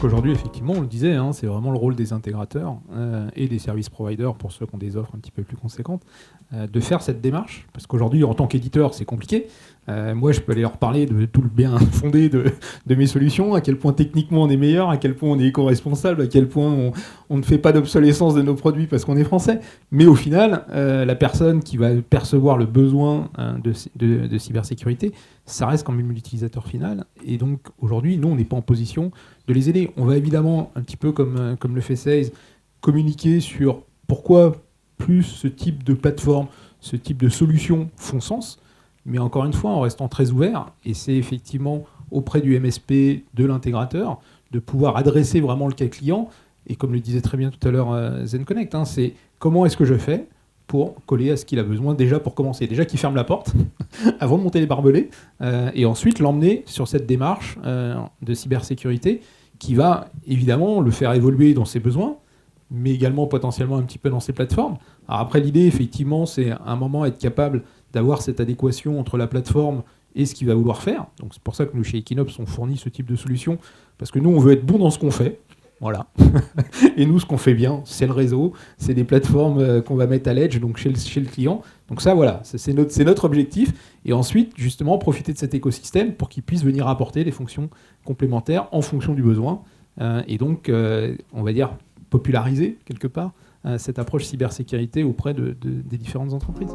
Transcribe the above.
Donc aujourd'hui, effectivement, on le disait, c'est vraiment le rôle des intégrateurs et des service providers, pour ceux qui ont des offres un petit peu plus conséquentes, de faire cette démarche. Parce qu'aujourd'hui, en tant qu'éditeur, c'est compliqué. Moi, je peux aller leur parler de tout le bien fondé de mes solutions, à quel point techniquement on est meilleur, à quel point on est éco-responsable, à quel point on ne fait pas d'obsolescence de nos produits parce qu'on est français. Mais au final, la personne qui va percevoir le besoin de cybersécurité, ça reste quand même l'utilisateur final. Et donc, aujourd'hui, nous, on n'est pas en position de les aider. On va évidemment, un petit peu comme le fait Sales, communiquer sur pourquoi plus ce type de plateforme, ce type de solutions font sens. Mais encore une fois, en restant très ouvert, et c'est effectivement auprès du MSP, de l'intégrateur, de pouvoir adresser vraiment le cas client. Et comme le disait très bien tout à l'heure ZenConnect, c'est comment est-ce que je fais pour coller à ce qu'il a besoin, déjà pour commencer. Déjà qu'il ferme la porte avant de monter les barbelés, et ensuite l'emmener sur cette démarche de cybersécurité qui va évidemment le faire évoluer dans ses besoins, mais également potentiellement un petit peu dans ses plateformes. Alors après, l'idée, effectivement, c'est à un moment être capable d'avoir cette adéquation entre la plateforme et ce qu'il va vouloir faire. Donc c'est pour ça que nous, chez Equinox, on fournit ce type de solution, parce que nous, on veut être bon dans ce qu'on fait. Voilà. Et nous, ce qu'on fait bien, c'est le réseau, c'est des plateformes qu'on va mettre à l'edge, donc chez le client. Donc ça, voilà, c'est notre objectif. Et ensuite, justement, profiter de cet écosystème pour qu'il puisse venir apporter des fonctions complémentaires en fonction du besoin. Et donc, on va dire, populariser, quelque part, cette approche cybersécurité auprès des différentes entreprises.